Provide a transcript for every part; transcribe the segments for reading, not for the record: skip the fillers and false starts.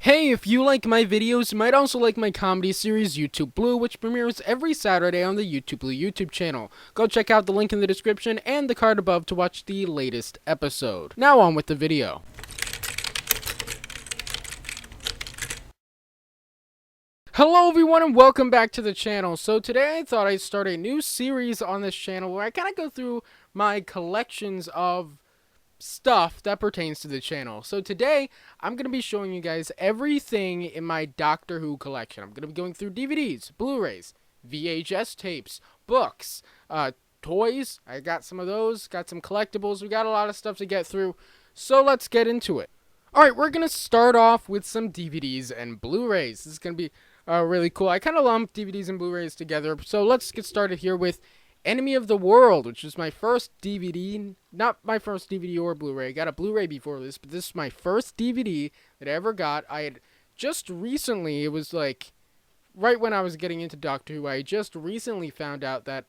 Hey, if you like my videos, you might also like my comedy series YouTube Blue, which premieres every Saturday on the YouTube Blue YouTube channel. Go check out the link in the description and the card above to watch the latest episode. Now on with the video. Hello everyone and welcome back to the channel. So today I thought I'd start a new series on this channel where I kind of go through my collections of stuff that pertains to the channel. So today, I'm going to be showing you guys everything in my Doctor Who collection. I'm going to be going through DVDs, Blu-rays, VHS tapes, books, toys. I got some of those, got some collectibles. We got a lot of stuff to get through. So let's get into it. Alright, we're going to start off with some DVDs and Blu-rays. This is going to be really cool. I kind of lump DVDs and Blu-rays together. So let's get started here with Enemy of the World, which is my first DVD, not my first DVD or Blu-ray. I got a Blu-ray before this, but this is my first DVD that I ever got. I had just recently, it was like right when I was getting into Doctor Who, I just recently found out that,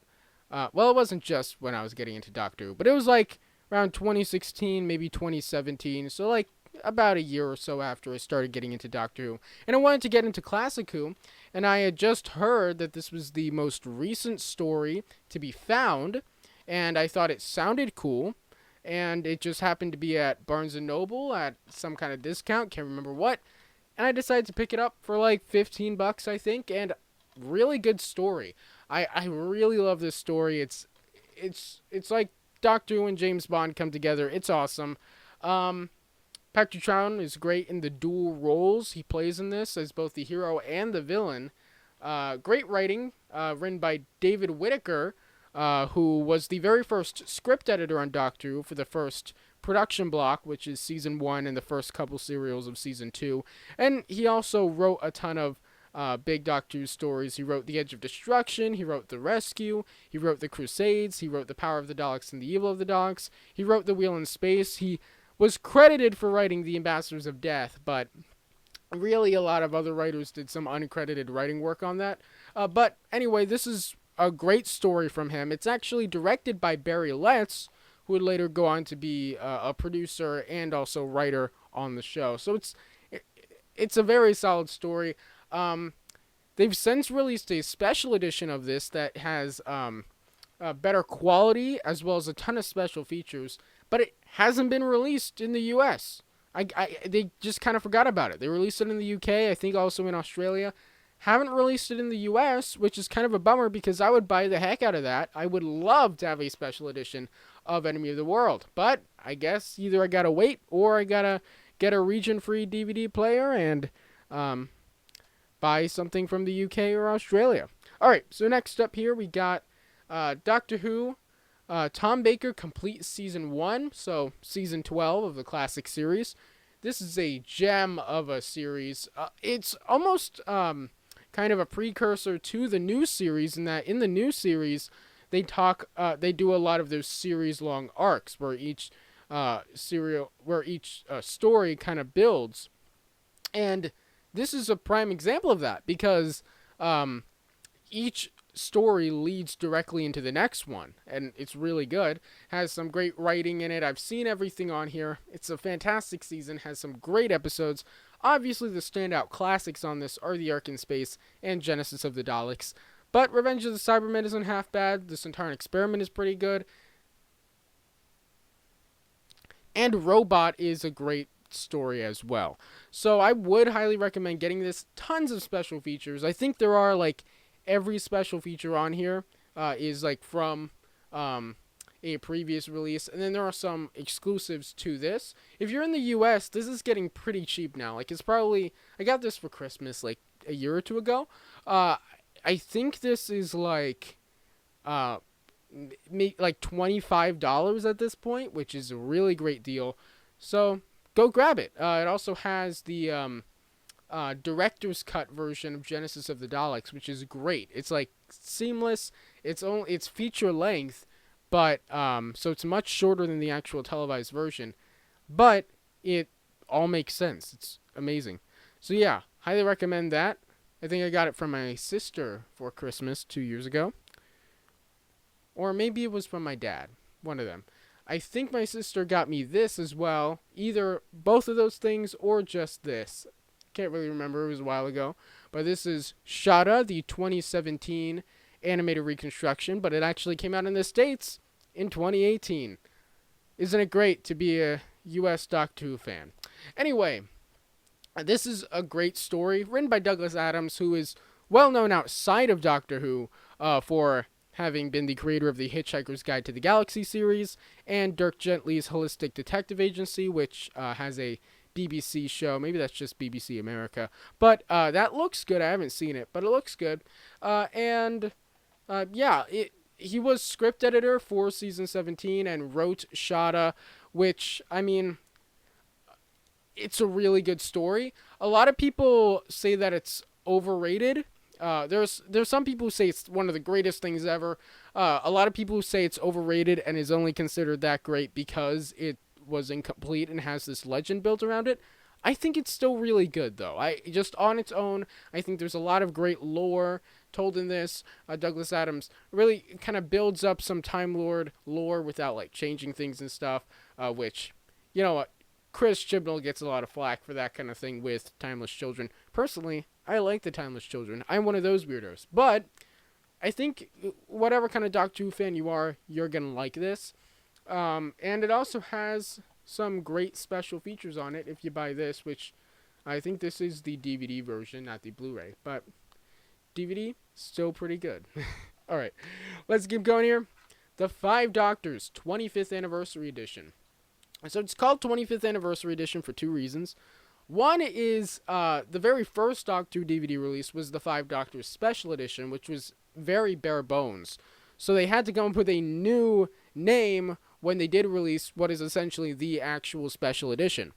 well, it wasn't just when I was getting into Doctor Who, but it was like around 2016, maybe 2017, so like about a year or so after I started getting into Doctor Who. And I wanted to get into Classic Who, and I had just heard that this was the most recent story to be found, and I thought it sounded cool, and it just happened to be at Barnes & Noble at some kind of discount, can't remember what, and I decided to pick it up for like 15 bucks, I think, and really good story. I really love this story. It's like Doctor Who and James Bond come together. It's awesome. Patrick Troughton is great in the dual roles he plays in this as both the hero and the villain. Great writing, written by David Whittaker, who was the very first script editor on Doctor Who for the first production block, which is Season 1 and the first couple serials of Season 2. And he also wrote a ton of big Doctor Who stories. He wrote The Edge of Destruction, he wrote The Rescue, he wrote The Crusades, he wrote The Power of the Daleks and the Evil of the Daleks, he wrote The Wheel in Space, he was credited for writing The Ambassadors of Death, but really a lot of other writers did some uncredited writing work on that. But anyway, this is a great story from him. It's actually directed by Barry Letts, who would later go on to be a producer and also writer on the show. So it's a very solid story. They've since released a special edition of this that has better quality as well as a ton of special features, but it hasn't been released in the U.S. They just kind of forgot about it. They released it in the UK, I think also in Australia. Haven't released it in the US, which is kind of a bummer because I would buy the heck out of that. I would love to have a special edition of Enemy of the World. But I guess either I gotta wait or I gotta get a region-free DVD player and buy something from the UK or Australia. Alright, so next up here we got Doctor Who. Tom Baker completes Season 1, so Season 12 of the classic series. This is a gem of a series. It's almost kind of a precursor to the new series in that in the new series they do a lot of those series-long arcs where each story kind of builds. And this is a prime example of that because each story leads directly into the next one, and it's really good. Has some great writing in it. I've seen everything on here. It's a fantastic season, has some great episodes. Obviously the standout classics on this are The Ark in Space and Genesis of the Daleks, but Revenge of the Cybermen isn't half bad. The Centauran Experiment is pretty good, and Robot is a great story as well. So I would highly recommend getting this. Tons of special features. I think there are like every special feature on here is like from a previous release, and then there are some exclusives to this. If you're in the US, this is getting pretty cheap now. Like it's probably, I got this for Christmas like a year or two ago. I think this is like like $25 at this point, which is a really great deal. So go grab it. It also has the director's cut version of Genesis of the Daleks, which is great. It's like seamless. It's feature length, but so it's much shorter than the actual televised version, but it all makes sense. It's amazing. So yeah, highly recommend that. I think I got it from my sister for Christmas 2 years ago, or maybe it was from my dad. One of them. I think my sister got me this as well. Either both of those things or just this. Can't really remember. It was a while ago. But this is Shada, the 2017 animated reconstruction, but it actually came out in the States in 2018. Isn't it great to be a US Doctor Who fan? Anyway, this is a great story written by Douglas Adams, who is well known outside of Doctor Who for having been the creator of the Hitchhiker's Guide to the Galaxy series and Dirk Gently's Holistic Detective Agency, which has a BBC show. Maybe that's just BBC America. But that looks good. I haven't seen it, but it looks good. He was script editor for season 17 and wrote Shada, which, I mean, it's a really good story. A lot of people say that it's overrated. There's some people who say it's one of the greatest things ever. A lot of people who say it's overrated and is only considered that great because it was incomplete and has this legend built around it. I think it's still really good, though. Just on its own, I think there's a lot of great lore told in this. Douglas Adams really kind of builds up some Time Lord lore without like changing things and stuff, which, you know what, Chris Chibnall gets a lot of flack for that kind of thing with Timeless Children. Personally, I like the Timeless Children. I'm one of those weirdos. But I think whatever kind of Doctor Who fan you are, you're going to like this. And it also has some great special features on it if you buy this, which I think this is the DVD version, not the Blu-ray. But DVD, still pretty good. Alright, let's keep going here. The 5 Doctors 25th Anniversary Edition. So it's called 25th Anniversary Edition for 2 reasons. One is the very first Doctor Who DVD release was the 5 Doctors Special Edition, which was very bare bones. So they had to come up with a new name when they did release what is essentially the actual Special Edition.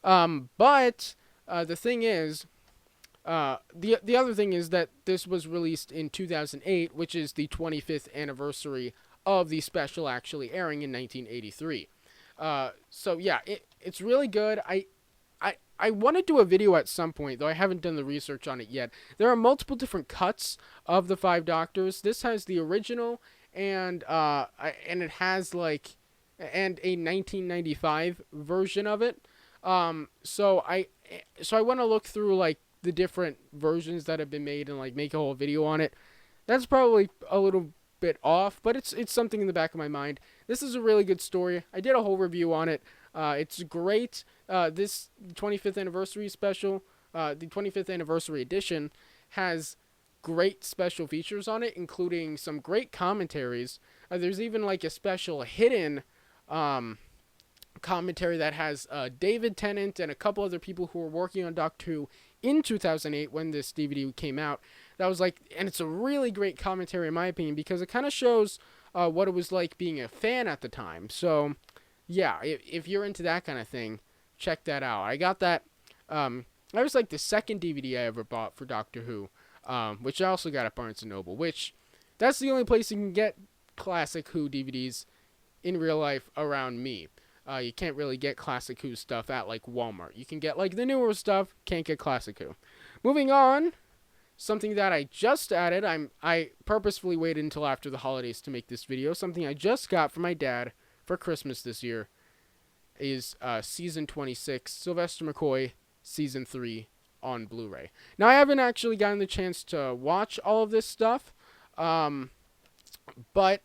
But the thing is, the other thing is that this was released in 2008, which is the 25th anniversary of the special actually airing in 1983. So yeah, it's really good. I want to do a video at some point, though I haven't done the research on it yet. There are multiple different cuts of the 5 Doctors. This has the original, and it has like, and a 1995 version of it. So I want to look through like the different versions that have been made and like make a whole video on it. That's probably a little bit off, but it's something in the back of my mind. This is a really good story. I did a whole review on it. It's great. This 25th anniversary special, the 25th anniversary edition, has great special features on it, including some great commentaries. There's even like a special hidden commentary that has David Tennant and a couple other people who were working on Doctor Who in 2008 when this DVD came out. That was like, and it's a really great commentary in my opinion because it kind of shows what it was like being a fan at the time. So yeah, if you're into that kind of thing, check that out. I got that. That was like the second DVD I ever bought for Doctor Who, which I also got at Barnes & Noble, which that's the only place you can get classic Who DVDs in real life around me. You can't really get classic Who stuff at like Walmart. You can get like the newer stuff, can't get classic Who. Moving on, something that I just added, I purposefully waited until after the holidays to make this video. Something I just got from my dad for Christmas this year is Season 26, Sylvester McCoy, Season 3 on Blu-ray. Now, I haven't actually gotten the chance to watch all of this stuff, but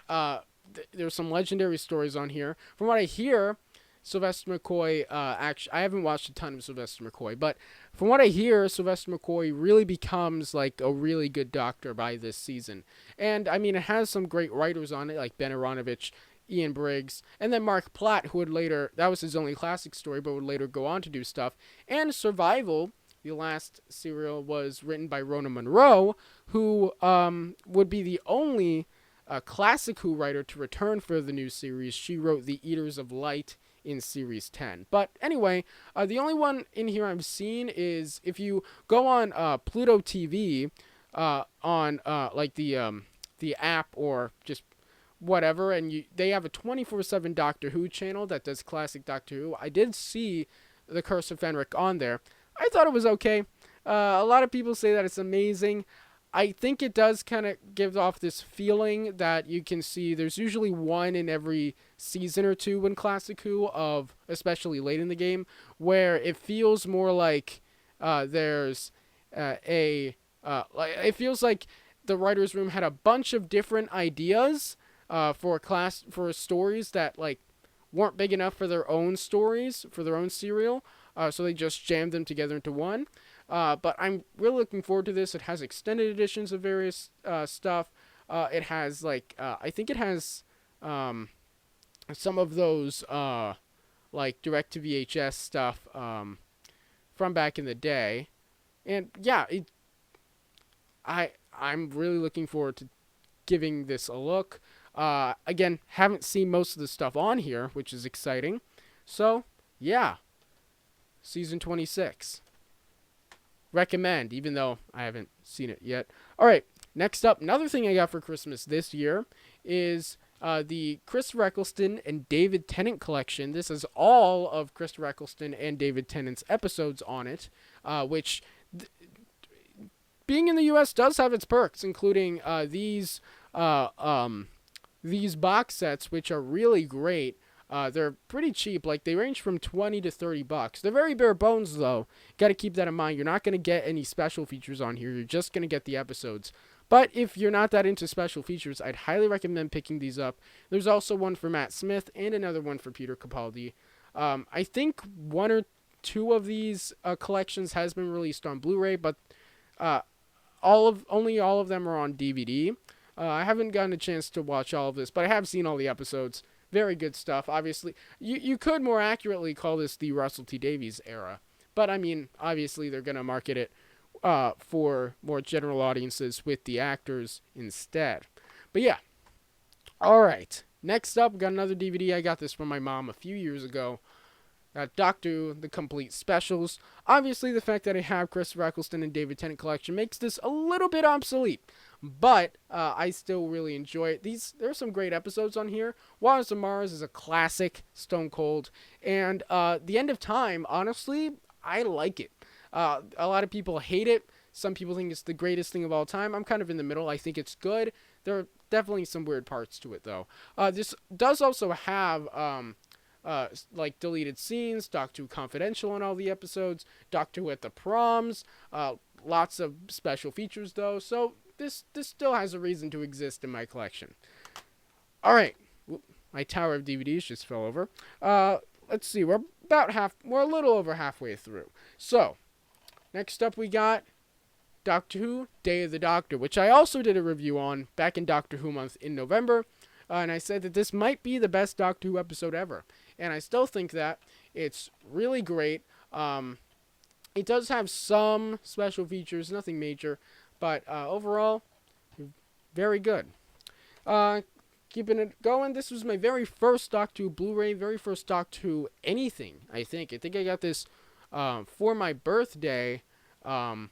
there's some legendary stories on here. From what I hear, Sylvester McCoy, I haven't watched a ton of Sylvester McCoy, but from what I hear, Sylvester McCoy really becomes like a really good Doctor by this season. And, I mean, it has some great writers on it, like Ben Aronovich, Ian Briggs, and then Mark Platt, who would later, that was his only classic story, but would later go on to do stuff. And Survival, the last serial, was written by Rona Munro, who would be the only classic Who writer to return for the new series. She wrote The Eaters of Light in Series 10. But anyway, the only one in here I've seen is if you go on Pluto TV, on like the app or just whatever, and they have a 24/7 Doctor Who channel that does classic Doctor Who. I did see The Curse of Fenric on there. I thought it was okay. A lot of people say that it's amazing. I think it does kind of give off this feeling that you can see there's usually one in every season or two in Classic Who, of especially late in the game, where it feels more like There's it feels like the writers' room had a bunch of different ideas for stories that like weren't big enough for their own stories for their own serial. So they just jammed them together into one. But I'm really looking forward to this. It has extended editions of various stuff. It has like I think it has some of those like direct to VHS stuff from back in the day, and yeah, I'm really looking forward to giving this a look. Again, haven't seen most of the stuff on here, which is exciting. So yeah, season 26. Recommend, even though I haven't seen it yet. All right, next up, another thing I got for Christmas this year is the Christopher Eccleston and David Tennant collection. This is all of Christopher Eccleston and David Tennant's episodes on it, which being in the U.S. does have its perks, including these box sets, which are really great. They're pretty cheap. Like, they range from $20 to $30. They're very bare bones, though. Got to keep that in mind. You're not going to get any special features on here. You're just going to get the episodes. But if you're not that into special features, I'd highly recommend picking these up. There's also one for Matt Smith and another one for Peter Capaldi. I think one or two of these collections has been released on Blu-ray, but only all of them are on DVD. I haven't gotten a chance to watch all of this, but I have seen all the episodes. Very good stuff. Obviously, you could more accurately call this the Russell T Davies era, but I mean, obviously they're gonna market it for more general audiences with the actors instead. But yeah, all right. Next up, got another DVD. I got this from my mom a few years ago. Doctor Who, the complete specials. Obviously, the fact that I have Christopher Eccleston and David Tennant collection makes this a little bit obsolete, but I still really enjoy it. There's some great episodes on here. Waters of Mars is a classic, Stone Cold, and The End of Time, honestly, I like it. A lot of people hate it. Some people think it's the greatest thing of all time. I'm kind of in the middle. I think it's good. There are definitely some weird parts to it, though. This does also have like deleted scenes, Doctor Who Confidential in all the episodes, Doctor Who at the proms, lots of special features though, so this still has a reason to exist in my collection. Alright, my tower of DVDs just fell over. Let's see, we're a little over halfway through. So, next up we got Doctor Who, Day of the Doctor, which I also did a review on back in Doctor Who month in November, and I said that this might be the best Doctor Who episode ever. And I still think that it's really great. It does have some special features, nothing major, but overall, very good. Keeping it going, this was my very first Doctor Who Blu-ray, very first Doctor Who anything, I think. I think I got this for my birthday, like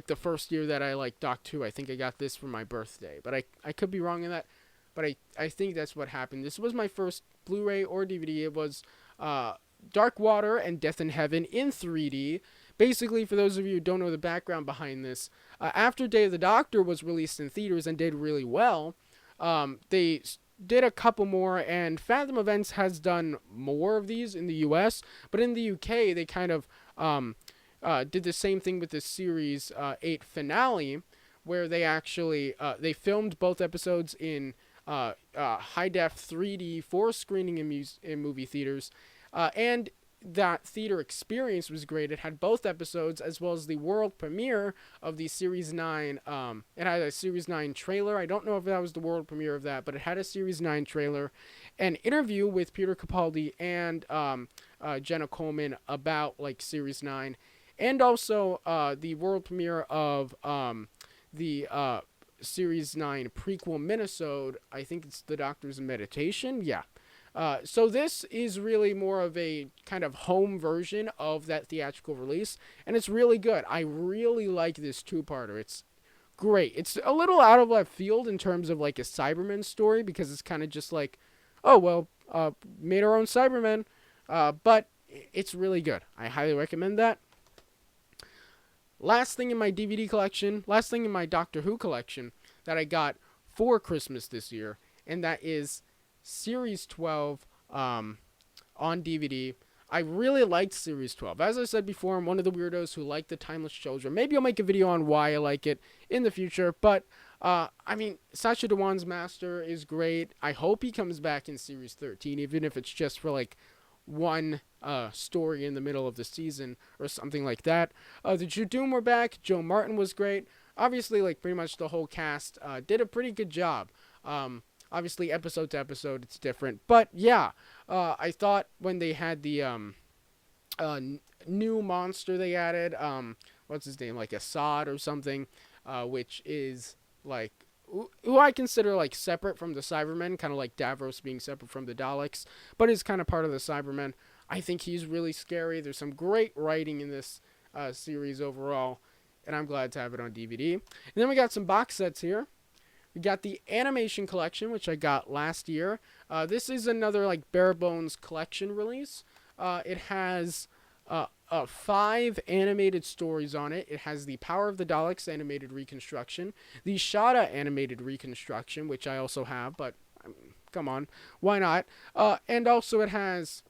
the first year that I liked Doctor Who. I think I got this for my birthday, but I could be wrong in that. But I think that's what happened. This was my first Blu-ray or DVD. It was Dark Water and Death in Heaven in 3D. Basically, for those of you who don't know the background behind this, after Day of the Doctor was released in theaters and did really well, they did a couple more, and Fathom Events has done more of these in the US, but in the UK, they kind of did the same thing with the Series 8 finale, where they actually they filmed both episodes in high-def 3D for screening in movie theaters, and that theater experience was great. It had both episodes as well as the world premiere of the Series 9. It had a Series 9 trailer. I don't know if that was the world premiere of that, but it had a Series 9 trailer, an interview with Peter Capaldi and Jenna Coleman about like Series 9, and also the world premiere of the Series 9 prequel minisode. I think it's The Doctor's Meditation. Yeah. So this is really more of a kind of home version of that theatrical release, and it's really good. I really like this two-parter. It's great. It's a little out of left field in terms of like a Cyberman story, because it's kind of just like, oh, well, made our own Cybermen, but it's really good. I highly recommend that. Last thing in my DVD collection, last thing in my Doctor Who collection that I got for Christmas this year, and that is Series 12, on DVD. I really liked Series 12. As I said before, I'm one of the weirdos who like the Timeless Children. Maybe I'll make a video on why I like it in the future, but I mean, Sacha Dhawan's Master is great. I hope he comes back in Series 13, even if it's just for like one story in the middle of the season or something like that. The Judoon were back. Joe Martin was great. Obviously, like pretty much the whole cast did a pretty good job. Obviously, episode to episode, it's different. But yeah, I thought when they had the new monster they added, what's his name, like Assad or something, which is like who I consider like separate from the Cybermen, kind of like Davros being separate from the Daleks, but is kind of part of the Cybermen. I think he's really scary. There's some great writing in this series overall, and I'm glad to have it on DVD. And then we got some box sets here. We got the animation collection, which I got last year. This is another like bare bones collection release. It has 5 animated stories on it. It has the Power of the Daleks animated reconstruction, the Shada animated reconstruction, which I also have, but come on, why not? And also it has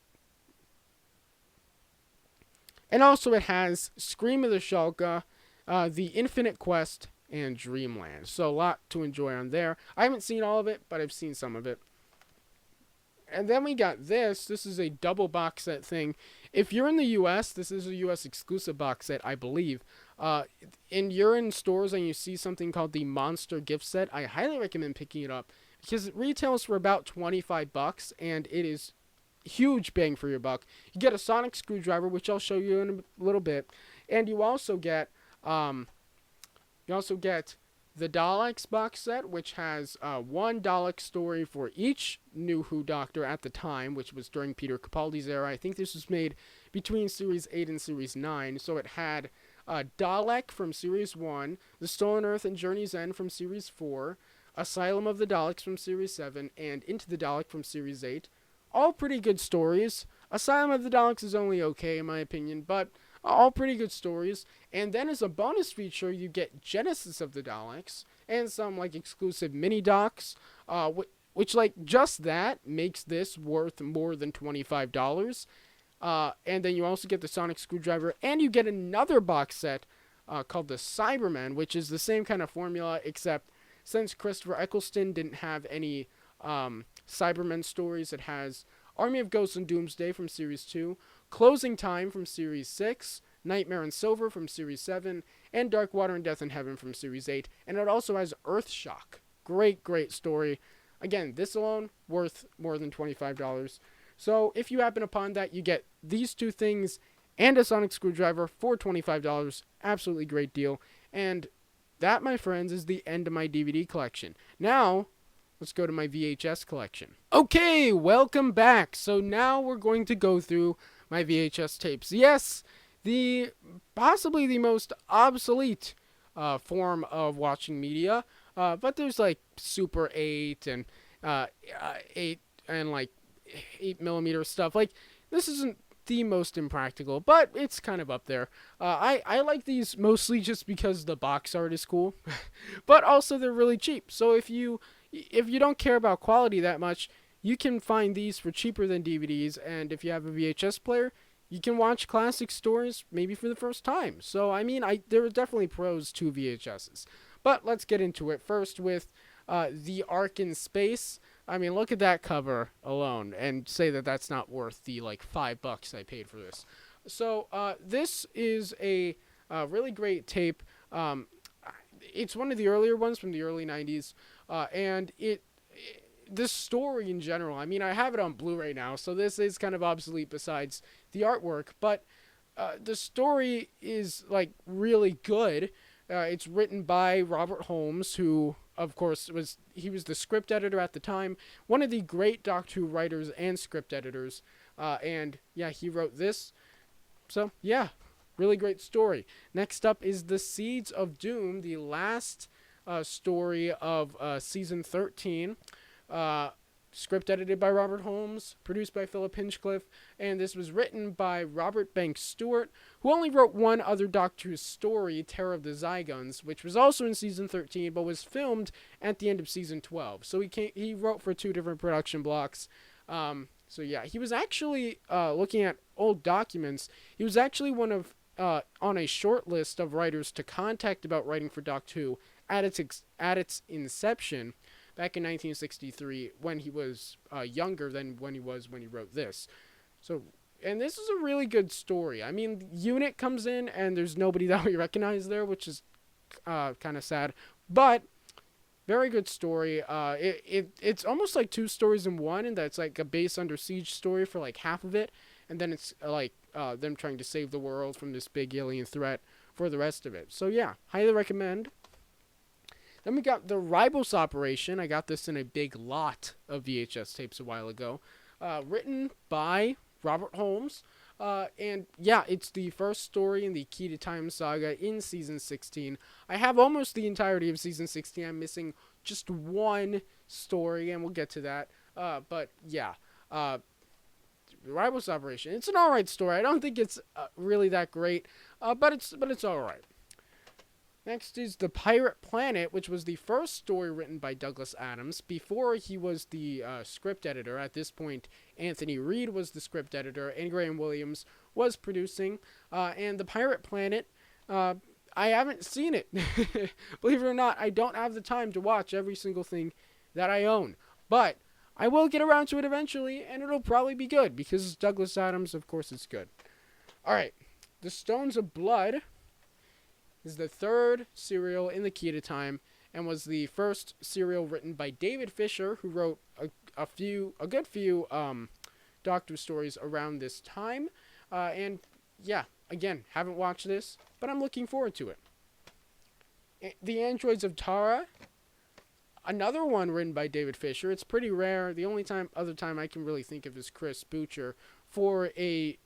Scream of the Shalka, the Infinite Quest, and Dreamland. So a lot to enjoy on there. I haven't seen all of it, but I've seen some of it. And then we got this. This is a double box set thing. If you're in the U.S., this is a U.S. exclusive box set, I believe. And you're in stores and you see something called the Monster Gift Set, I highly recommend picking it up because it retails for about $25, and it is huge bang for your buck. You get a sonic screwdriver, which I'll show you in a little bit, and you also get the Daleks box set, which has one Dalek story for each new Who Doctor at the time, which was during Peter Capaldi's era. I think this was made between Series 8 and Series 9, so it had Dalek from Series 1, The Stolen Earth and Journey's End from Series 4, Asylum of the Daleks from Series 7, and Into the Dalek from Series 8. All pretty good stories. Asylum of the Daleks is only okay in my opinion, but all pretty good stories. And then as a bonus feature, you get Genesis of the Daleks and some like exclusive mini docs, which like just that makes this worth more than $25. And then you also get the sonic screwdriver, and you get another box set called the Cybermen, which is the same kind of formula, except since Christopher Eccleston didn't have any Cybermen stories, it has Army of Ghosts and Doomsday from Series 2, Closing Time from Series 6, Nightmare and Silver from Series 7, and Dark Water and Death in Heaven from Series 8. And it also has Earthshock. Great, great story. Again, this alone, worth more than $25. So if you happen upon that, you get these two things and a sonic screwdriver for $25. Absolutely great deal. And that, my friends, is the end of my DVD collection. Now, let's go to my VHS collection. Okay, welcome back. So now we're going to go through my VHS tapes. Yes, possibly the most obsolete form of watching media. But there's like Super 8 and 8 and like 8mm stuff. Like, this isn't the most impractical, but it's kind of up there. I like these mostly just because the box art is cool, but also they're really cheap. So if you don't care about quality that much, you can find these for cheaper than DVDs, and if you have a VHS player, you can watch classic stories maybe for the first time. So I mean, there are definitely pros to VHSs. But let's get into it first with The Ark in Space. I mean, look at that cover alone and say that that's not worth the like $5 I paid for this. So this is a really great tape. It's one of the earlier ones from the early 90s, and this story in general, I mean, I have it on Blu-ray now, so this is kind of obsolete besides the artwork, but the story is like really good. It's written by Robert Holmes, who, of course, was the script editor at the time, one of the great Doctor Who writers and script editors, and yeah, he wrote this. So yeah, really great story. Next up is The Seeds of Doom, the last story of season 13. Script edited by Robert Holmes, produced by Philip Hinchcliffe, and this was written by Robert Banks Stewart, who only wrote one other Doctor Who story, Terror of the Zygons, which was also in season 13, but was filmed at the end of season 12. So he wrote for 2 different production blocks, So yeah, he was actually looking at old documents. He was actually one of on a short list of writers to contact about writing for Doctor Who at its inception back in 1963 when he was younger than when he wrote this. So, and this is a really good story. I mean, Unit comes in and there's nobody that we recognize there, which is kind of sad, but very good story. It's almost like two stories in one, and that's like a base under siege story for like half of it, and then it's like them trying to save the world from this big alien threat for the rest of it. So yeah, highly recommend. Then we got the Ribos Operation. I got this in a big lot of VHS tapes a while ago. Written by Robert Holmes. And yeah, it's the first story in the Key to Time saga in Season 16. I have almost the entirety of Season 16. I'm missing just one story, and we'll get to that. But yeah, Ribos Operation. It's an alright story. I don't think it's really that great, but it's alright. Next is The Pirate Planet, which was the first story written by Douglas Adams before he was the script editor. At this point, Anthony Reed was the script editor, and Graham Williams was producing. And The Pirate Planet, I haven't seen it. Believe it or not, I don't have the time to watch every single thing that I own. But I will get around to it eventually, and it'll probably be good, because Douglas Adams, of course, it's good. Alright, The Stones of Blood is the third serial in the Key to Time, and was the first serial written by David Fisher, who wrote a good few Doctor stories around this time. And yeah, again, haven't watched this, but I'm looking forward to it. The Androids of Tara, another one written by David Fisher. It's pretty rare. The only other time I can really think of is Chris Boucher for a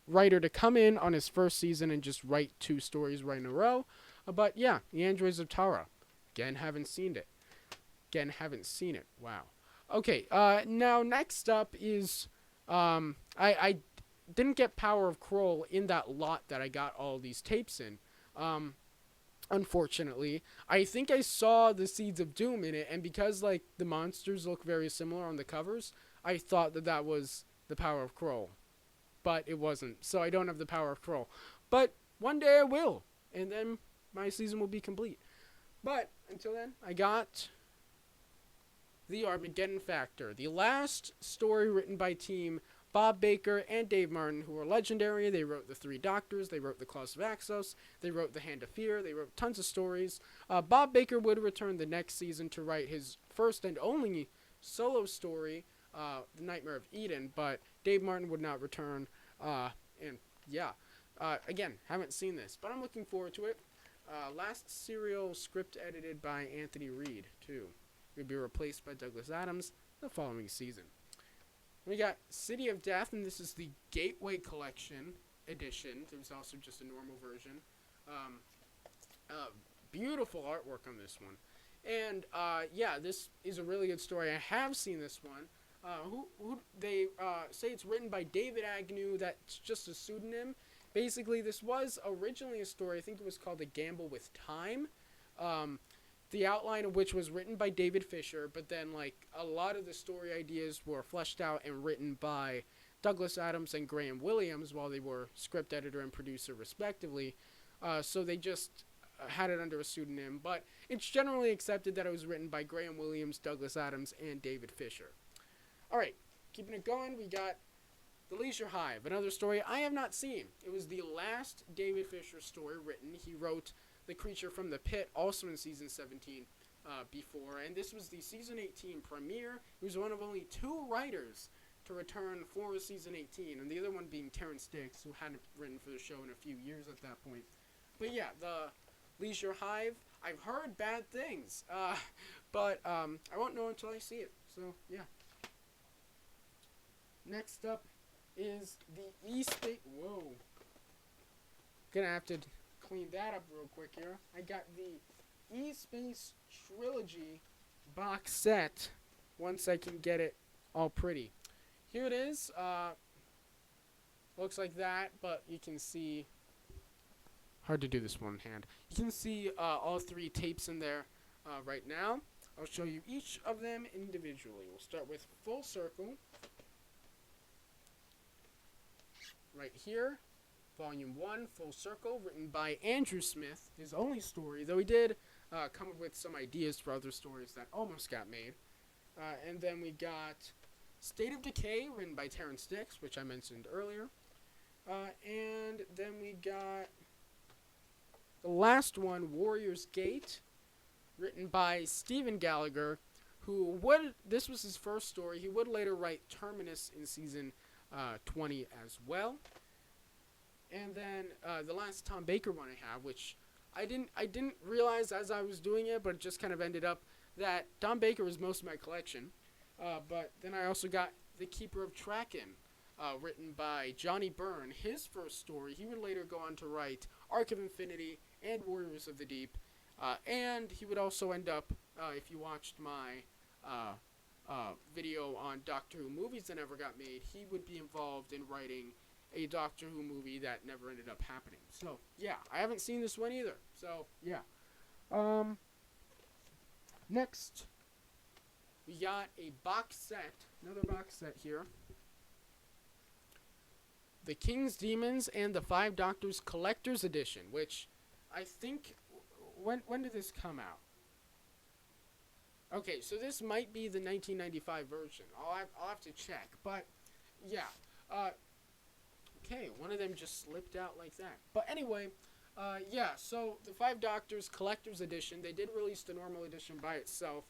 writer to come in on his first season and just write two stories right in a row. But yeah, The Androids of Tara. Again, haven't seen it. Wow. Okay, now next up is, I didn't get Power of Kroll in that lot that I got all these tapes in. Unfortunately. I think I saw the Seeds of Doom in it, and because, like, the monsters look very similar on the covers, I thought that was the Power of Kroll. But it wasn't, so I don't have the Power of Kroll. But one day I will, and then my season will be complete. But until then, I got The Armageddon Factor, the last story written by team Bob Baker and Dave Martin, who are legendary. They wrote The Three Doctors, they wrote The Claws of Axos, they wrote The Hand of Fear, they wrote tons of stories. Bob Baker would return the next season to write his first and only solo story, The Nightmare of Eden, but Dave Martin would not return, and yeah, again, haven't seen this, but I'm looking forward to it. Last serial script edited by Anthony Reed, too. Will be replaced by Douglas Adams the following season. We got City of Death, and this is the Gateway Collection edition. There's also just a normal version. Beautiful artwork on this one. And, yeah, this is a really good story. I have seen this one. They say it's written by David Agnew. That's just a pseudonym. Basically, this was originally a story. I think it was called A Gamble with Time. The outline of which was written by David Fisher, but then, like, a lot of the story ideas were fleshed out and written by Douglas Adams and Graham Williams while they were script editor and producer, respectively. So they just had it under a pseudonym. But it's generally accepted that it was written by Graham Williams, Douglas Adams, and David Fisher. Alright, keeping it going, we got The Leisure Hive, another story I have not seen. It was the last David Fisher story written. He wrote The Creature from the Pit, also in Season 17, before, and this was the Season 18 premiere. He was one of only two writers to return for Season 18, and the other one being Terrence Dix, who hadn't written for the show in a few years at that point. But yeah, The Leisure Hive, I've heard bad things, but I won't know until I see it, so yeah. Next up is the E-Space. Whoa. Gonna have to clean that up real quick here. I got the E-Space Trilogy box set once I can get it all pretty. Here it is. Looks like that, but you can see. Hard to do this one hand. You can see all three tapes in there right now. I'll show you each of them individually. We'll start with Full Circle. right here. Volume 1, Full Circle, written by Andrew Smith, his only story, though he did come up with some ideas for other stories that almost got made. And then we got State of Decay, written by Terrence Dix, which I mentioned earlier. And then we got the last one, Warrior's Gate, written by Stephen Gallagher, who this was his first story. He would later write Terminus in season 20 as well. And then the last Tom Baker one I have, which I didn't realize as I was doing it, but it just kind of ended up that Tom Baker was most of my collection. But then I also got The Keeper of Traken, written by Johnny Byrne. His first story. He would later go on to write Arc of Infinity and Warriors of the Deep. And he would also end up, if you watched my video on Doctor Who movies that never got made, he would be involved in writing a Doctor Who movie that never ended up happening. So, yeah, I haven't seen this one either. So, yeah. Next, we got a box set, another box set here. The King's Demons and the Five Doctors Collector's Edition, which I think, when did this come out? Okay, so this might be the 1995 version. I'll have to check, but yeah. Okay, one of them just slipped out like that. But anyway, yeah, so the Five Doctors Collector's Edition, they did release the normal edition by itself,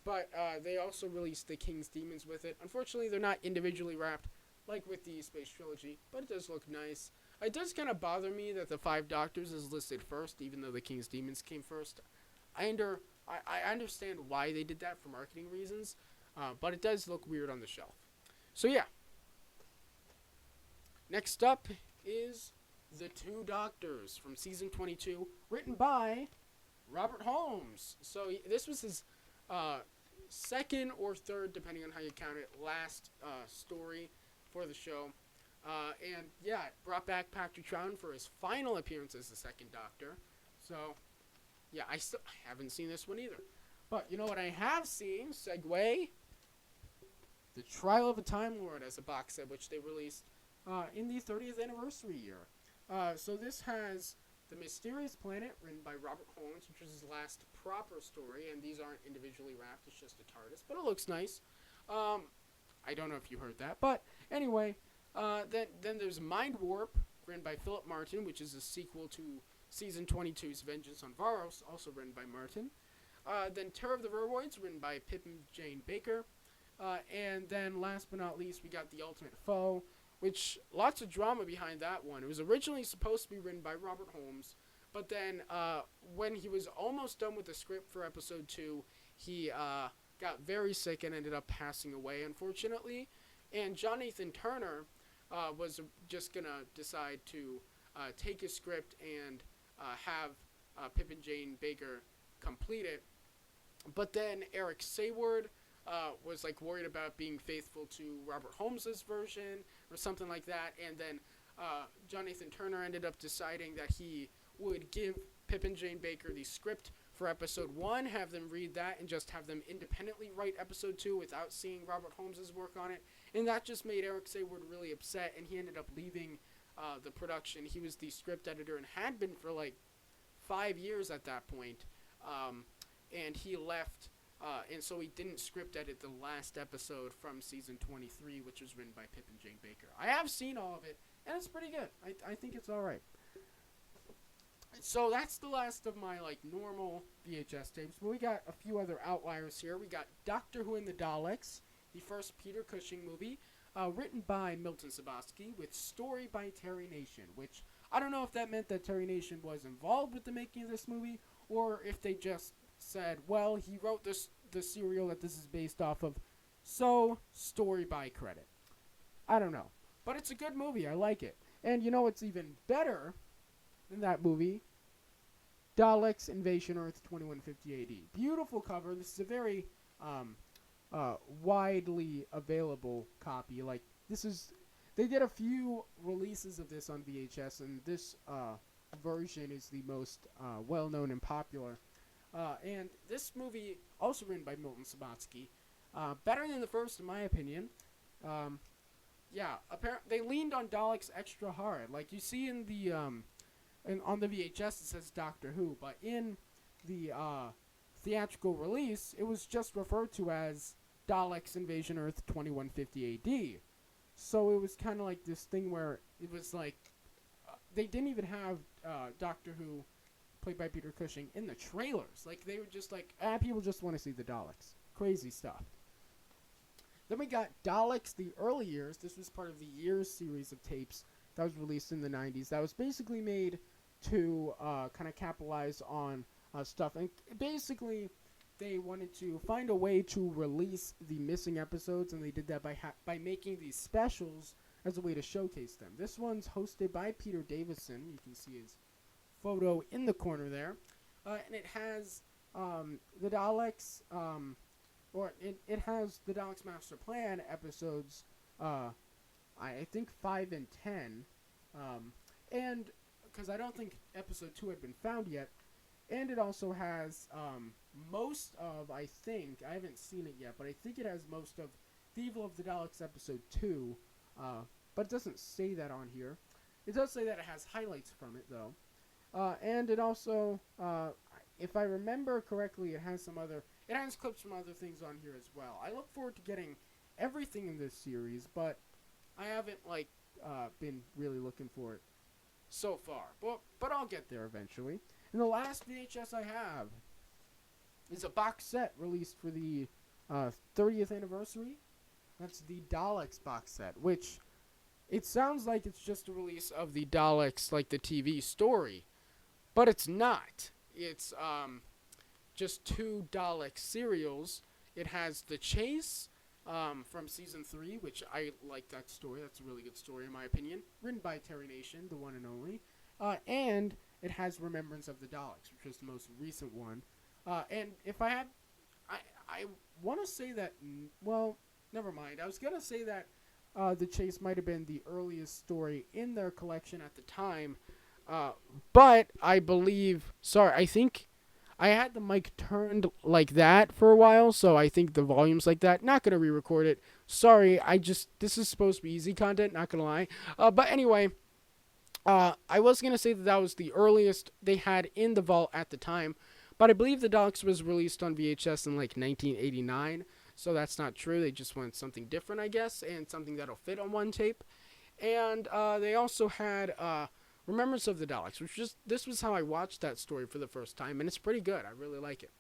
but they also released the King's Demons with it. Unfortunately, they're not individually wrapped like with the Space Trilogy, but it does look nice. It does kind of bother me that the Five Doctors is listed first, even though the King's Demons came first. I understand why they did that for marketing reasons, but it does look weird on the shelf. So yeah. Next up is The Two Doctors from season 22, written by Robert Holmes. So this was his second or third, depending on how you count it, last story for the show. And yeah, it brought back Patrick Troughton for his final appearance as the second Doctor. So yeah, I haven't seen this one either. But you know what I have seen? Segue. The Trial of a Time Lord as a box set, which they released in the 30th anniversary year. So this has The Mysterious Planet, written by Robert Holmes, which was his last proper story, and these aren't individually wrapped, it's just a TARDIS, but it looks nice. I don't know if you heard that, but anyway, then there's Mind Warp, written by Philip Martin, which is a sequel to season 22's Vengeance on Varos, also written by Martin. Then Terror of the Verwoids, written by Pippin Jane Baker. And then last but not least, we got The Ultimate Foe, which lots of drama behind that one. It was originally supposed to be written by Robert Holmes, but then when he was almost done with the script for episode 2, he got very sick and ended up passing away, unfortunately. And John Nathan Turner was just going to decide to take his script and have Pippin Jane Baker complete it. But then Eric Sayward was like worried about being faithful to Robert Holmes's version or something like that, and then John Nathan Turner ended up deciding that he would give Pippin Jane Baker the script for episode 1, have them read that, and just have them independently write episode 2 without seeing Robert Holmes's work on it, and that just made Eric Sayward really upset, and he ended up leaving the production. He was the script editor and had been for like 5 years at that point, and he left. And so he didn't script edit the last episode from season 23, which was written by Pippin Jane Baker. I have seen all of it, and it's pretty good. I think it's alright. So that's the last of my like normal VHS tapes, but we got a few other outliers here. We got Doctor Who and the Daleks, the first Peter Cushing movie, written by Milton Subotsky, with story by Terry Nation, which I don't know if that meant that Terry Nation was involved with the making of this movie, or if they just said, well, he wrote the serial that this is based off of, so story by credit. I don't know. But it's a good movie. I like it. And you know what's even better than that movie? Daleks Invasion Earth 2150 AD. Beautiful cover. This is a very widely available copy. Like, they did a few releases of this on VHS, and this version is the most well-known and popular. And this movie, also written by Milton Subotsky, better than the first in my opinion. yeah, apparently they leaned on Daleks extra hard. Like you see in the on the VHS, it says Doctor Who, but in the theatrical release, it was just referred to as Daleks Invasion Earth 2150 AD. So it was kind of like this thing where it was like they didn't even have Doctor Who, played by Peter Cushing, in the trailers. Like they were just like, people just want to see the Daleks. Crazy stuff. Then we got Daleks: The Early Years. This was part of the Years series of tapes that was released in the 90s. That was basically made to kind of capitalize on stuff. And basically, they wanted to find a way to release the missing episodes, and they did that by making these specials as a way to showcase them. This one's hosted by Peter Davison. You can see his photo in the corner there. And it has the Daleks, it has the Daleks Master Plan episodes, I think 5 and 10. And because I don't think episode 2 had been found yet. And it also has most of, I haven't seen it yet, but I think it has most of The Evil of the Daleks episode 2, but it doesn't say that on here. It does say that it has highlights from it, though. And it also, if I remember correctly, it has clips from other things on here as well. I look forward to getting everything in this series, but I haven't, been really looking for it so far. But I'll get there eventually. And the last VHS I have is a box set released for the 30th anniversary. That's the Daleks box set, which it sounds like it's just a release of the Daleks, like the TV story, but it's not. It's just 2 Dalek serials. It has The Chase from season 3, which I like that story. That's a really good story in my opinion. Written by Terry Nation, the one and only. And it has Remembrance of the Daleks, which is the most recent one. And if I had, I want to say that, well, never mind. I was going to say that The Chase might have been the earliest story in their collection at the time. But I think I had the mic turned like that for a while, so I think the volume's like that. Not going to re-record it. Sorry, this is supposed to be easy content, not going to lie. But anyway, I was going to say that was the earliest they had in the vault at the time, but I believe the Daleks was released on VHS in 1989, so that's not true. They just wanted something different, I guess, and something that'll fit on one tape. And they also had Remembrance of the Daleks, this was how I watched that story for the first time, and it's pretty good. I really like it.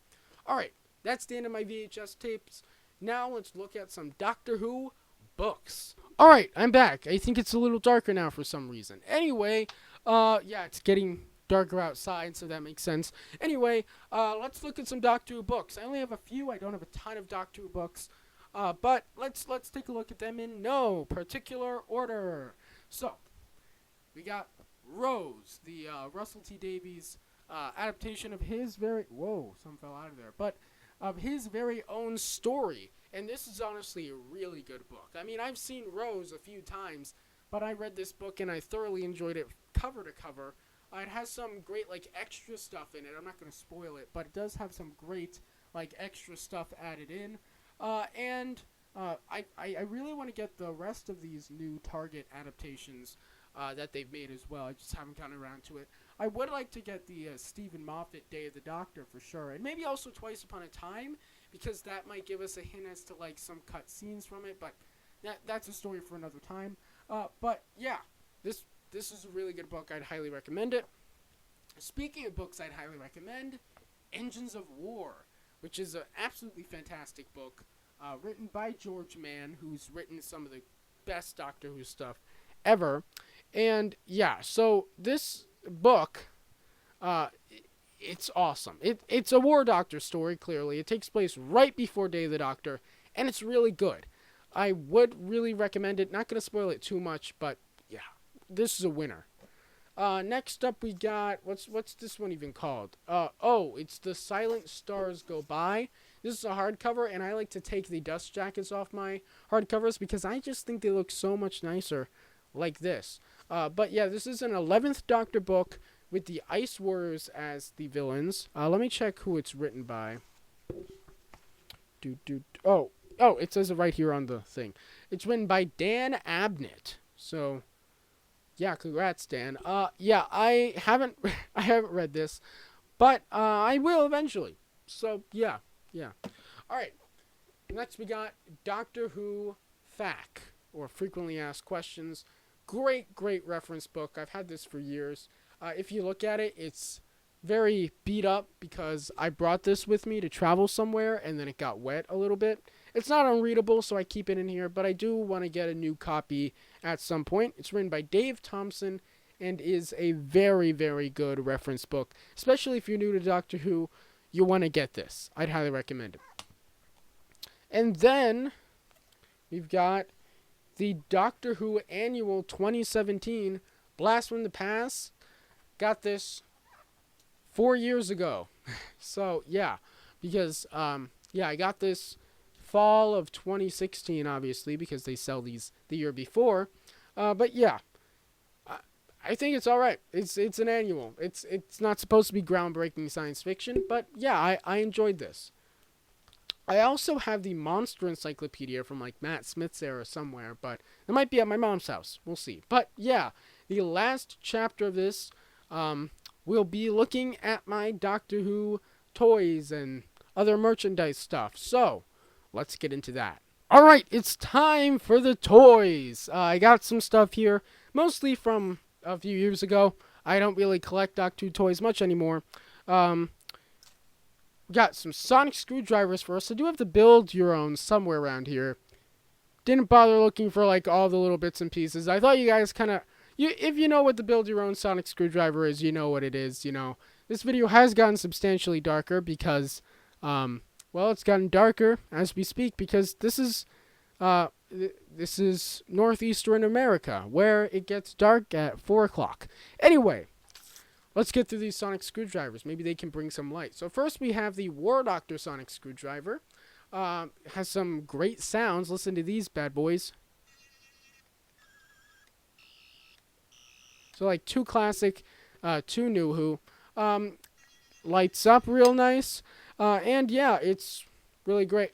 Alright, that's the end of my VHS tapes. Now let's look at some Doctor Who books. Alright, I'm back. I think it's a little darker now for some reason. Anyway, yeah, it's getting darker outside, so that makes sense. Anyway, let's look at some Doctor Who books. I only have a few. I don't have a ton of Doctor Who books. But let's take a look at them in no particular order. So, we got Rose, the Russell T Davies adaptation of his something fell out of there, but of his very own story. And this is honestly a really good book. I mean, I've seen Rose a few times, but I read this book and I thoroughly enjoyed it cover to cover. It has some great, extra stuff in it. I'm not going to spoil it, but it does have some great, extra stuff added in. And I really want to get the rest of these new Target adaptations that they've made as well. I just haven't gotten around to it. I would like to get the Stephen Moffat Day of the Doctor for sure, and maybe also Twice Upon a Time, because that might give us a hint as to some cut scenes from it. But that's a story for another time. But yeah, this is a really good book. I'd highly recommend it. Speaking of books I'd highly recommend, Engines of War, which is an absolutely fantastic book, written by George Mann, who's written some of the best Doctor Who stuff ever. And yeah, so this book, it's awesome. It's a War Doctor story, clearly. It takes place right before Day of the Doctor, and it's really good. I would really recommend it. Not going to spoil it too much, but yeah, this is a winner. Next up we got, what's this one even called? It's The Silent Stars Go By. This is a hardcover, and I like to take the dust jackets off my hardcovers because I just think they look so much nicer like this. But yeah, this is an 11th Doctor book with the Ice Warriors as the villains. Let me check who it's written by. Oh, it says it right here on the thing. It's written by Dan Abnett. So, yeah, congrats, Dan. Yeah, I haven't I haven't read this, but I will eventually. So, yeah, yeah. All right. Next, we got Doctor Who FAQ, or Frequently Asked Questions. Great, great reference book. I've had this for years. If you look at it, it's very beat up because I brought this with me to travel somewhere and then it got wet a little bit. It's not unreadable, so I keep it in here, but I do want to get a new copy at some point. It's written by Dave Thompson and is a very, very good reference book. Especially if you're new to Doctor Who, you want to get this. I'd highly recommend it. And then we've got the Doctor Who Annual 2017 Blast from the Past. Got this 4 years ago. So, yeah. Because, yeah, I got this fall of 2016, obviously, because they sell these the year before. But, yeah. I think it's alright. It's an annual. It's not supposed to be groundbreaking science fiction, but, yeah, I enjoyed this. I also have the Monster Encyclopedia from like Matt Smith's era somewhere, but it might be at my mom's house. We'll see. But yeah, the last chapter of this, we'll be looking at my Doctor Who toys and other merchandise stuff. So let's get into that. All right, it's time for the toys. I got some stuff here, mostly from a few years ago. I don't really collect Doctor Who toys much anymore. Got some sonic screwdrivers for us. I do have to build your own somewhere around here. Didn't bother looking for like all the little bits and pieces. I thought you guys kind of, if you know what the build your own sonic screwdriver is, you know what it is. You know, this video has gotten substantially darker because, well, it's gotten darker as we speak because this is northeastern America where it gets dark at 4 o'clock. Anyway. Let's get through these sonic screwdrivers. Maybe they can bring some light. So first we have the War Doctor sonic screwdriver. Has some great sounds. Listen to these bad boys. So like 2 classic, 2 new Who. Lights up real nice. And yeah, it's really great.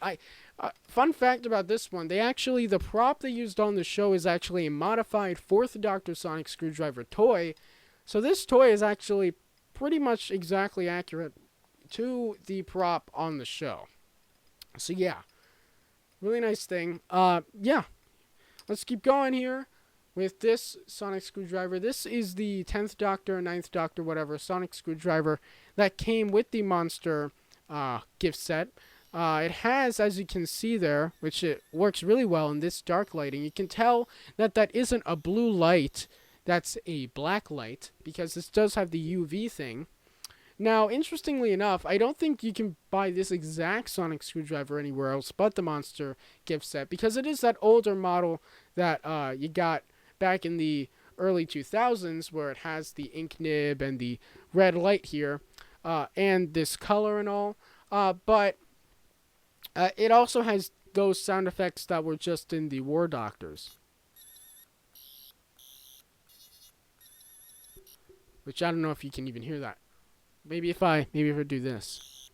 Fun fact about this one, the prop they used on the show is actually a modified 4th Doctor sonic screwdriver toy. So this toy is actually pretty much exactly accurate to the prop on the show. So yeah, really nice thing. Yeah, let's keep going here with this sonic screwdriver. This is the 10th Doctor, 9th Doctor, whatever, sonic screwdriver that came with the Monster gift set. It has, as you can see there, which it works really well in this dark lighting, you can tell that that isn't a blue light. That's a black light, because this does have the UV thing. Now, interestingly enough, I don't think you can buy this exact sonic screwdriver anywhere else but the Monster gift set, because it is that older model that you got back in the early 2000s, where it has the ink nib and the red light here, and this color and all. But it also has those sound effects that were just in the War Doctors. Which I don't know if you can even hear that. Maybe if I do this.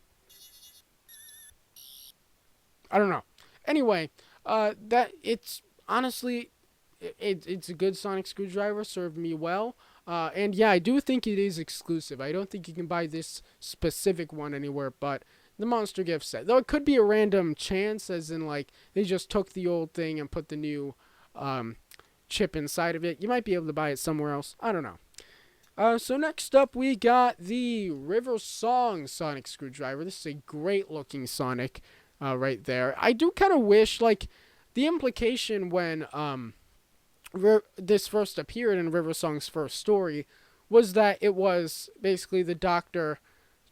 I don't know. Anyway, that it's honestly it's a good sonic screwdriver. Served me well. And yeah, I do think it is exclusive. I don't think you can buy this specific one anywhere but the Monster gift set. Though it could be a random chance, as in like they just took the old thing and put the new chip inside of it. You might be able to buy it somewhere else. I don't know. So next up, we got the River Song sonic screwdriver. This is a great looking sonic right there. I do kind of wish, like, the implication when this first appeared in River Song's first story was that it was basically the Doctor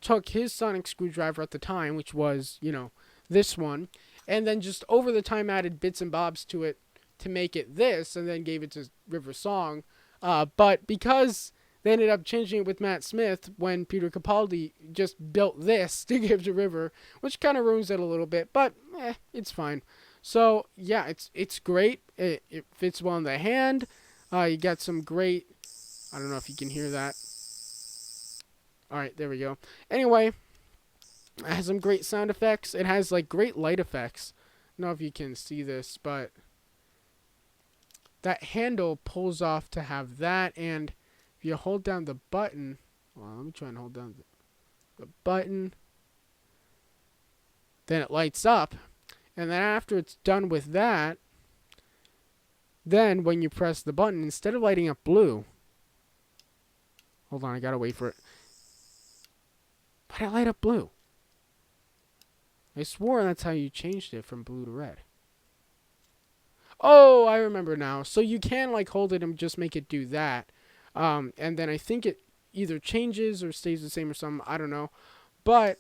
took his sonic screwdriver at the time, which was, you know, this one, and then just over the time added bits and bobs to it to make it this, and then gave it to River Song. But because they ended up changing it with Matt Smith when Peter Capaldi just built this to give to River, which kind of ruins it a little bit, but it's fine. So yeah, it's great. It fits well in the hand. You got some great, I don't know if you can hear that. All right, there we go. Anyway, it has some great sound effects. It has like great light effects know if you can see this, but that handle pulls off to have that, and if you hold down the button, well, let me try and hold down the button, then it lights up, and then after it's done with that, then when you press the button, instead of lighting up blue, hold on, I gotta wait for it. Why'd it light up blue? I swore that's how you changed it from blue to red. Oh, I remember now. So you can like hold it and just make it do that. And then I think it either changes or stays the same or something. I don't know. But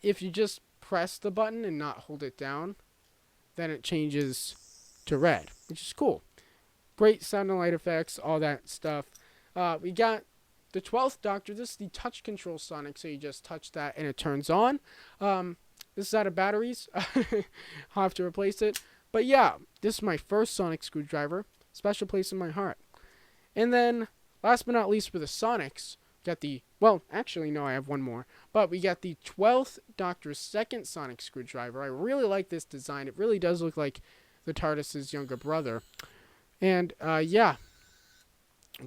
if you just press the button and not hold it down, then it changes to red, which is cool. Great sound and light effects, all that stuff. We got the 12th Doctor. This is the touch control Sonic, so you just touch that and it turns on. This is out of batteries. I'll have to replace it. But yeah, this is my first sonic screwdriver. Special place in my heart. And then, last but not least for the Sonics, got the, well, actually, no, I have one more. But we got the 12th Doctor's second sonic screwdriver. I really like this design. It really does look like the TARDIS's younger brother. And, yeah,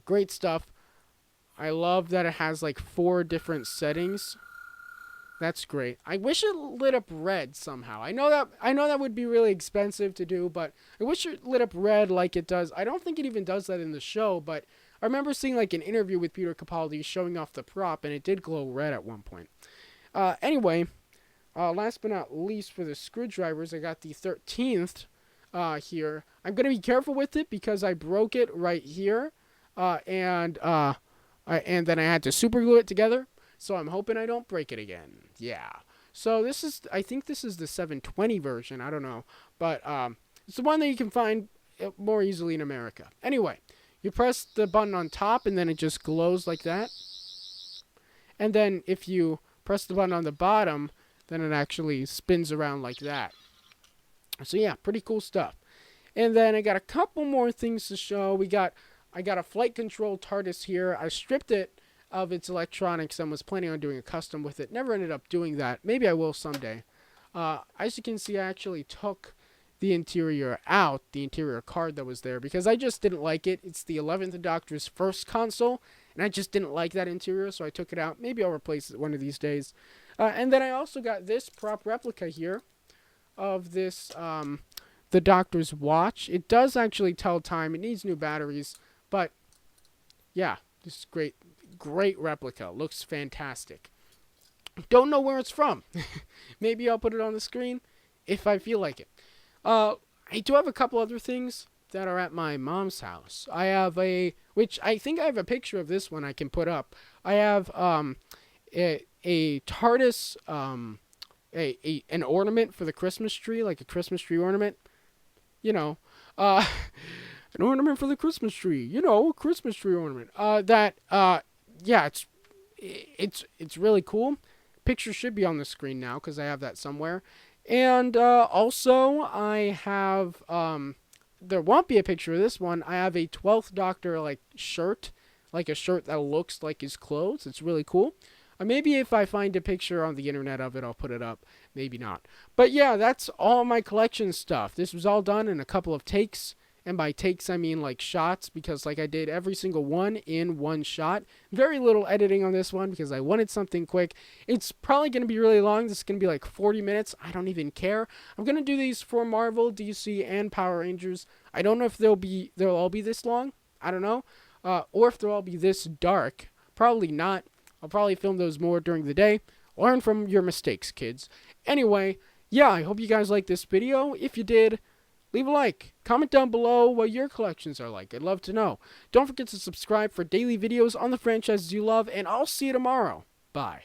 great stuff. I love that it has like 4 different settings. That's great. I wish it lit up red somehow. I know that would be really expensive to do, but I wish it lit up red like it does. I don't think it even does that in the show, but I remember seeing like an interview with Peter Capaldi showing off the prop, and it did glow red at one point. Anyway, last but not least for the screwdrivers, I got the 13th here. I'm going to be careful with it because I broke it right here, and then I had to super glue it together. So I'm hoping I don't break it again. Yeah. So this is, I think this is the 720 version. I don't know. But it's the one that you can find more easily in America. Anyway, you press the button on top and then it just glows like that. And then if you press the button on the bottom, then it actually spins around like that. So yeah, pretty cool stuff. And then I got a couple more things to show. I got a flight control TARDIS here. I stripped it of its electronics and was planning on doing a custom with it. Never ended up doing that. Maybe I will someday. As you can see, I actually took the interior out, the interior card that was there, because I just didn't like it. It's the 11th Doctor's first console, and I just didn't like that interior, so I took it out. Maybe I'll replace it one of these days. And then I also got this prop replica here of this, the Doctor's watch. It does actually tell time. It needs new batteries, but yeah, this is great. Great replica. Looks fantastic. Don't know where it's from. Maybe I'll put it on the screen if I feel like it. I do have a couple other things that are at my mom's house. I have which I think I have a picture of this one I can put up. I have a TARDIS, an ornament for the Christmas tree, like a Christmas tree ornament. You know, an ornament for the Christmas tree. You know, Christmas tree ornament. Yeah, it's really cool. Picture should be on the screen now because I have that somewhere. And also I have there won't be a picture of this one. I have a 12th Doctor like shirt, like a shirt that looks like his clothes. It's really cool. Maybe if I find a picture on the internet of it, I'll put it up. Maybe not. But yeah, that's all my collection stuff. This was all done in a couple of takes. And by takes, I mean like shots, because like I did every single one in one shot. Very little editing on this one because I wanted something quick. It's probably going to be really long. This is going to be like 40 minutes. I don't even care. I'm going to do these for Marvel, DC, and Power Rangers. I don't know if they'll all be this long. I don't know. Or if they'll all be this dark. Probably not. I'll probably film those more during the day. Learn from your mistakes, kids. Anyway, yeah, I hope you guys liked this video. If you did, leave a like. Comment down below what your collections are like. I'd love to know. Don't forget to subscribe for daily videos on the franchises you love, and I'll see you tomorrow. Bye.